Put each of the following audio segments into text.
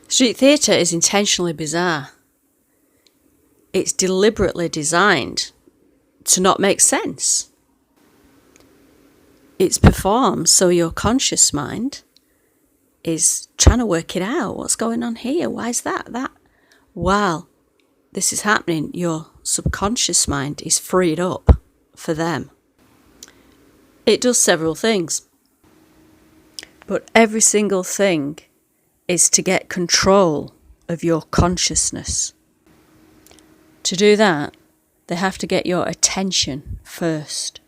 Street theatre is intentionally bizarre. It's deliberately designed to not make sense. It's performed so your conscious mind is trying to work it out. What's going on here? Why is that? While this is happening, your subconscious mind is freed up for them. It does several things, but every single thing is to get control of your consciousness. To do that, they have to get your attention first.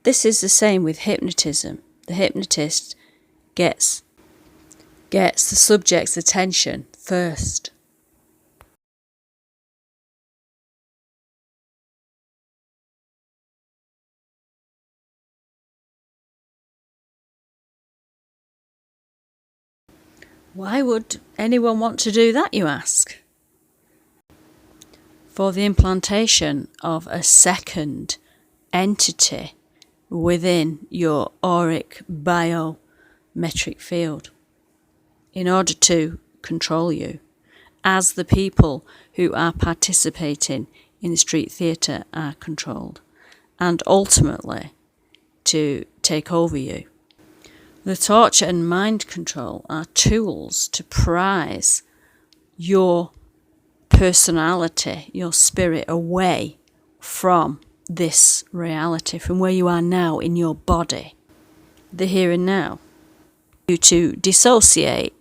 This is the same with hypnotism. The hypnotist gets the subject's attention first. Why would anyone want to do that, you ask? For the implantation of a second entity within your auric biometric field, in order to control you, as the people who are participating in the street theatre are controlled, and ultimately to take over you. The torture and mind control are tools to prise your personality, your spirit, away from this reality, from where you are now in your body, the here and now. You to dissociate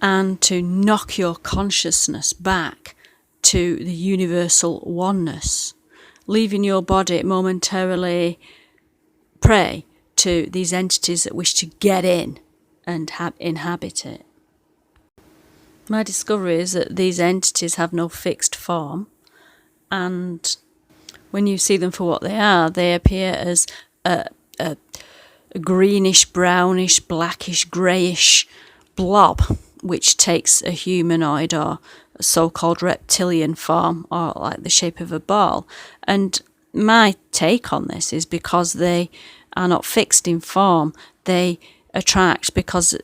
and to knock your consciousness back to the universal oneness, leaving your body momentarily prey to these entities that wish to get in and inhabit it. My discovery is that these entities have no fixed form, and when you see them for what they appear as a greenish, brownish, blackish, greyish blob, which takes a humanoid or a so-called reptilian form, or like the shape of a ball. And my take on this is because they are not fixed in form, they attract, because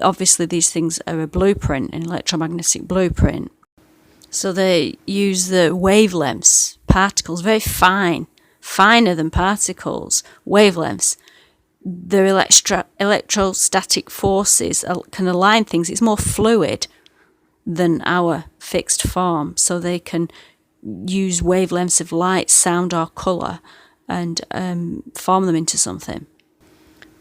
obviously these things are a blueprint, an electromagnetic blueprint. So they use the wavelengths, particles, very fine, finer than particles, wavelengths. Their electrostatic forces can align things. It's more fluid than our fixed form, so they can use wavelengths of light, sound or colour and form them into something.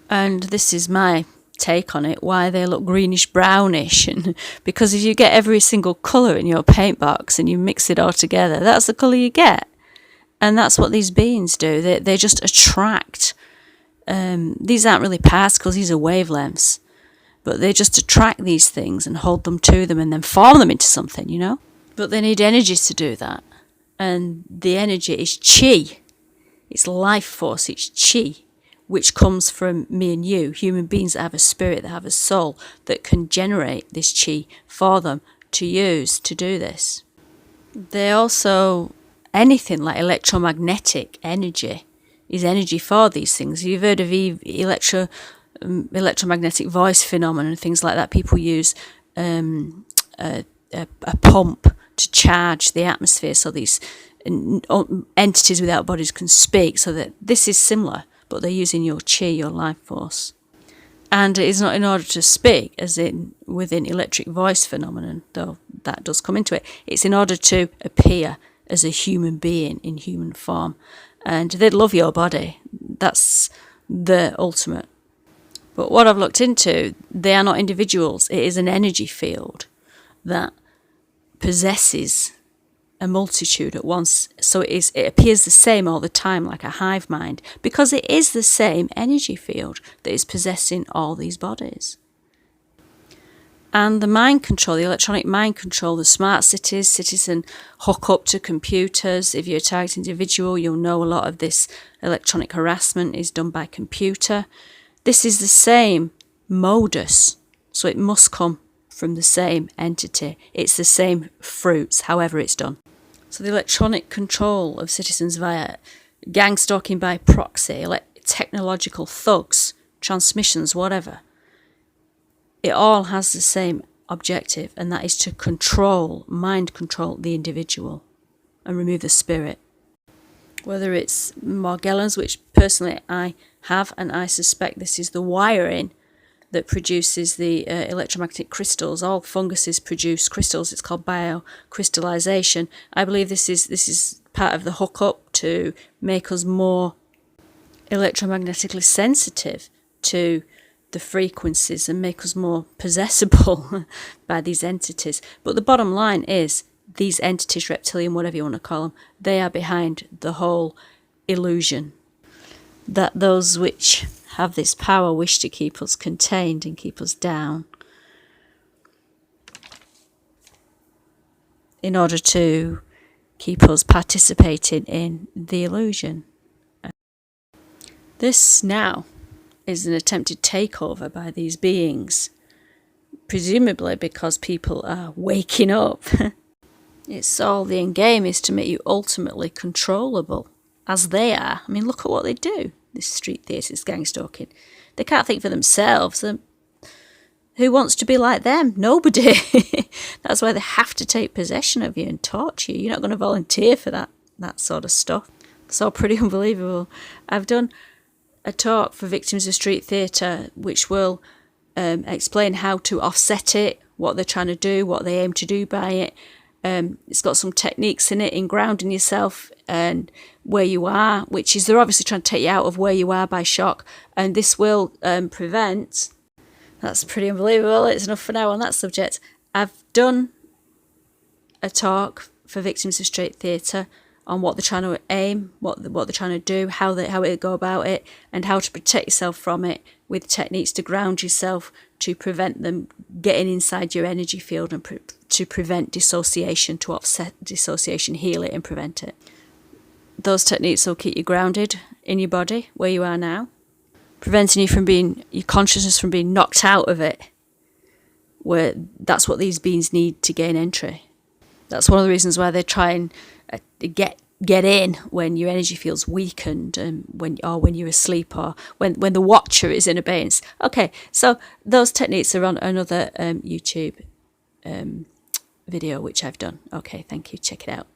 And this is my take on it, why they look greenish brownish, and because if you get every single colour in your paint box and you mix it all together, that's the colour you get. And that's what these beings do. They just attract. These aren't really particles, these are wavelengths, but they just attract these things and hold them to them and then form them into something, you know. But they need energy to do that, and the energy is chi. It's life force, it's chi, which comes from me and you, human beings that have a spirit, that have a soul, that can generate this chi for them to use to do this. They also, anything like electromagnetic energy is energy for these things. You've heard of electromagnetic voice phenomenon and things like that. People use a pump to charge the atmosphere so these entities without bodies can speak, so that this is similar, but they're using your chi, your life force. And it is not in order to speak, as in within electric voice phenomenon, though that does come into it. It's in order to appear as a human being in human form. And they'd love your body. That's the ultimate. But what I've looked into, they are not individuals. It is an energy field that possesses a multitude at once. So it appears the same all the time, like a hive mind, because it is the same energy field that is possessing all these bodies. And the mind control, the electronic mind control, the smart cities can hook up to computers. If you're a target individual, you'll know a lot of this electronic harassment is done by computer. This is the same modus, so it must come from the same entity. It's the same fruits, however it's done. So the electronic control of citizens via gangstalking by proxy, technological thugs, transmissions, whatever, it all has the same objective, and that is to control, mind control the individual and remove the spirit. Whether it's Morgellons, which personally I have, and I suspect this is the wiring that produces the electromagnetic crystals. All funguses produce crystals. It's called biocrystallization. I believe this is part of the hookup to make us more electromagnetically sensitive to the frequencies and make us more possessible by these entities. But the bottom line is, these entities, reptilian, whatever you want to call them, they are behind the whole illusion that those which have this power wish to keep us contained and keep us down in order to keep us participating in the illusion. This now is an attempted takeover by these beings, presumably because people are waking up. It's all the end game is to make you ultimately controllable, as they are. I mean, look at what they do. This street theatre, this gangstalking. They can't think for themselves. Who wants to be like them? Nobody. That's why they have to take possession of you and torture you. You're not going to volunteer for that sort of stuff. It's all pretty unbelievable. I've done a talk for victims of street theatre which will explain how to offset it, what they're trying to do, what they aim to do by it. It's got some techniques in it, in grounding yourself and where you are, which is they're obviously trying to take you out of where you are by shock, and this will prevent. That's pretty unbelievable. It's enough for now on that subject. I've done a talk for victims of street theatre on what they're trying to aim, what they're trying to do, how they go about it, and how to protect yourself from it with techniques to ground yourself, to prevent them getting inside your energy field, and to prevent dissociation, to offset dissociation, heal it and prevent it. Those techniques will keep you grounded in your body where you are now, preventing you from your consciousness from being knocked out of it, where that's what these beings need to gain entry. That's one of the reasons why they try and get in when your energy feels weakened, and when you're asleep, or when the watcher is in abeyance. Okay, so those techniques are on another YouTube video which I've done. Okay, thank you. Check it out.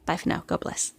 Bye for now. God bless.